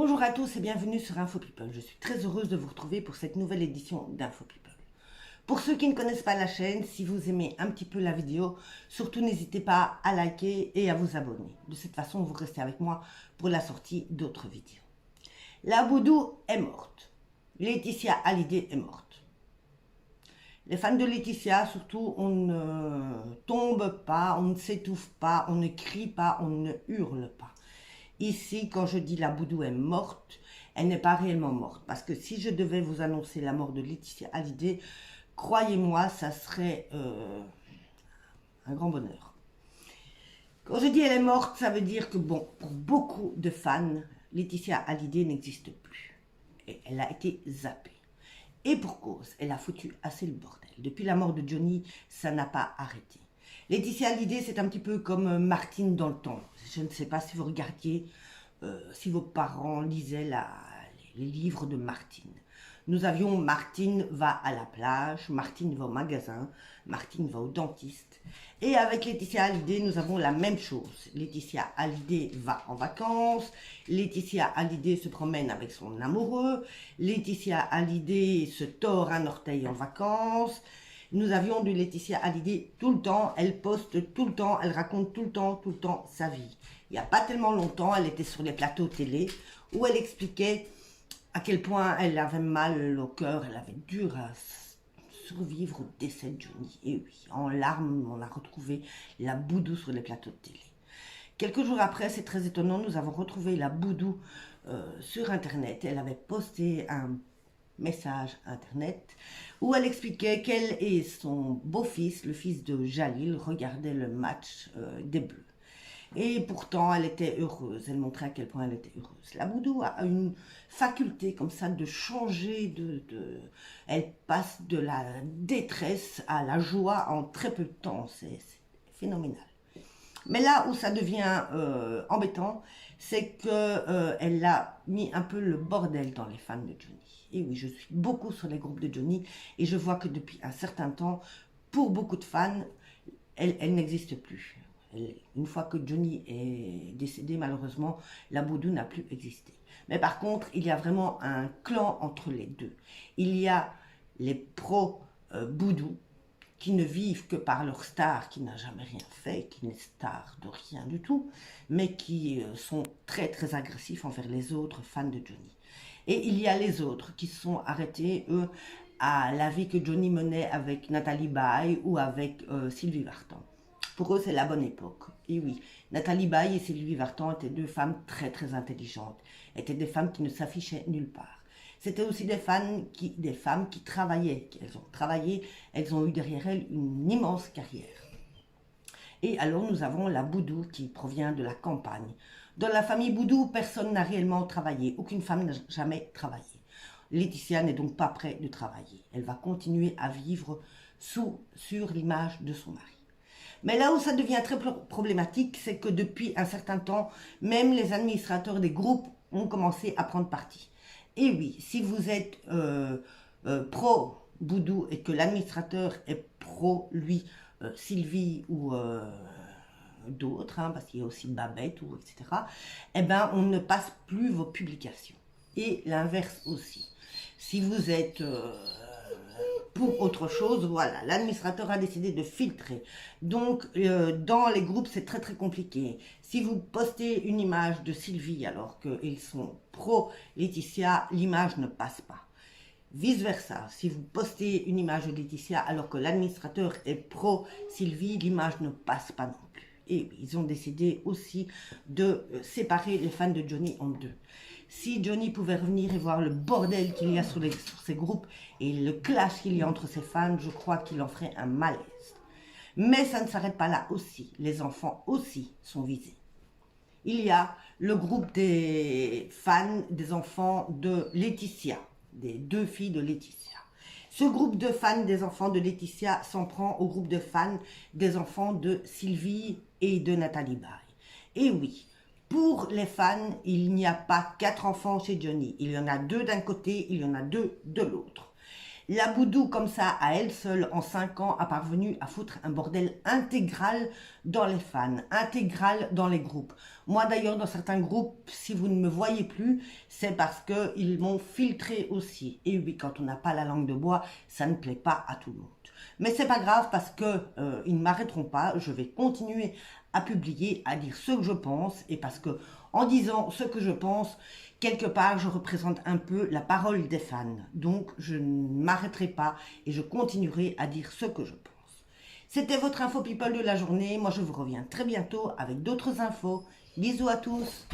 Bonjour à tous et bienvenue sur Info People. Je suis très heureuse de vous retrouver pour cette nouvelle édition d'Info People. Pour ceux qui ne connaissent pas la chaîne, si vous aimez un petit peu la vidéo, surtout n'hésitez pas à liker et à vous abonner. De cette façon, vous restez avec moi pour la sortie d'autres vidéos. La Boudou est morte. Laetitia Hallyday est morte. Les fans de Laetitia, surtout, on ne tombe pas, on ne s'étouffe pas, on ne crie pas, on ne hurle pas. Ici, quand je dis la Boudou est morte, elle n'est pas réellement morte. Parce que si je devais vous annoncer la mort de Laetitia Hallyday, croyez-moi, ça serait un grand bonheur. Quand je dis elle est morte, ça veut dire que, bon, pour beaucoup de fans, Laetitia Hallyday n'existe plus. Et elle a été zappée. Et pour cause, elle a foutu assez le bordel. Depuis la mort de Johnny, ça n'a pas arrêté. Laetitia Hallyday, c'est un petit peu comme Martine dans le temps. Je ne sais pas si vous regardiez, si vos parents lisaient les livres de Martine. Nous avions Martine va à la plage, Martine va au magasin, Martine va au dentiste. Et avec Laetitia Hallyday, nous avons la même chose. Laetitia Hallyday va en vacances, Laetitia Hallyday se promène avec son amoureux, Laetitia Hallyday se tord un orteil en vacances. Nous avions du Laetitia Hallyday tout le temps, elle poste tout le temps, elle raconte tout le temps sa vie. Il n'y a pas tellement longtemps, elle était sur les plateaux télé où elle expliquait à quel point elle avait mal au cœur, elle avait dur à survivre au décès de Johnny. Et oui, en larmes, on a retrouvé la Boudou sur les plateaux de télé. Quelques jours après, c'est très étonnant, nous avons retrouvé la Boudou sur Internet. Elle avait posté un message Internet où elle expliquait qu'elle et son beau-fils, le fils de Jalil, regardaient le match des Bleus. Et pourtant, elle était heureuse. Elle montrait à quel point elle était heureuse. La Boudou a une faculté comme ça de changer Elle passe de la détresse à la joie en très peu de temps. C'est phénoménal. Mais là où ça devient embêtant, c'est qu'elle a mis un peu le bordel dans les fans de Johnny. Et oui, je suis beaucoup sur les groupes de Johnny et je vois que depuis un certain temps, pour beaucoup de fans, elle n'existe plus. Une fois que Johnny est décédé, malheureusement, la Boudou n'a plus existé. Mais par contre, il y a vraiment un clan entre les deux. Il y a les pro-Boudou qui ne vivent que par leur star, qui n'a jamais rien fait, qui n'est star de rien du tout, mais qui sont très très agressifs envers les autres fans de Johnny. Et il y a les autres qui se sont arrêtés, eux, à la vie que Johnny menait avec Nathalie Baye ou avec Sylvie Vartan. Pour eux, c'est la bonne époque. Et oui, Nathalie Baye et Sylvie Vartan étaient deux femmes très très intelligentes, étaient des femmes qui ne s'affichaient nulle part. C'était aussi des femmes qui travaillaient, elles ont travaillé, elles ont eu derrière elles une immense carrière. Et alors nous avons la Boudou qui provient de la campagne. Dans la famille Boudou, personne n'a réellement travaillé, aucune femme n'a jamais travaillé. Laetitia n'est donc pas prête de travailler. Elle va continuer à vivre sur l'image de son mari. Mais là où ça devient très problématique, c'est que depuis un certain temps, même les administrateurs des groupes ont commencé à prendre parti. Et oui, si vous êtes pro-Boudou et que l'administrateur est pro-lui, Sylvie ou d'autres, hein, parce qu'il y a aussi Babette, ou etc., eh ben, on ne passe plus vos publications. Et l'inverse aussi. Si vous êtes pour autre chose, voilà, l'administrateur a décidé de filtrer. Donc, dans les groupes, c'est très très compliqué. Si vous postez une image de Sylvie alors qu'ils sont pro-Laetitia, l'image ne passe pas. Vice versa, si vous postez une image de Laetitia alors que l'administrateur est pro-Sylvie, l'image ne passe pas non plus. Et ils ont décidé aussi de séparer les fans de Johnny en deux. Si Johnny pouvait revenir et voir le bordel qu'il y a sur ces groupes et le clash qu'il y a entre ses fans, je crois qu'il en ferait un malaise. Mais ça ne s'arrête pas là aussi. Les enfants aussi sont visés. Il y a le groupe des fans des enfants de Laetitia, des deux filles de Laetitia. Ce groupe de fans des enfants de Laetitia s'en prend au groupe de fans des enfants de Sylvie et de Nathalie Baye. Et oui, pour les fans, il n'y a pas 4 enfants chez Johnny. Il y en a 2 d'un côté, il y en a 2 de l'autre. La Boudou, comme ça, à elle seule, en 5 ans, a parvenu à foutre un bordel intégral dans les fans, intégral dans les groupes. Moi d'ailleurs, dans certains groupes, si vous ne me voyez plus, c'est parce qu'ils m'ont filtré aussi. Et oui, quand on n'a pas la langue de bois, ça ne plaît pas à tout le monde. Mais c'est pas grave parce que ils ne m'arrêteront pas. Je vais continuer à publier, à dire ce que je pense, et parce que en disant ce que je pense, quelque part je représente un peu la parole des fans. Donc je ne m'arrêterai pas et je continuerai à dire ce que je pense. C'était votre info people de la journée. Moi je vous reviens très bientôt avec d'autres infos. Bisous à tous.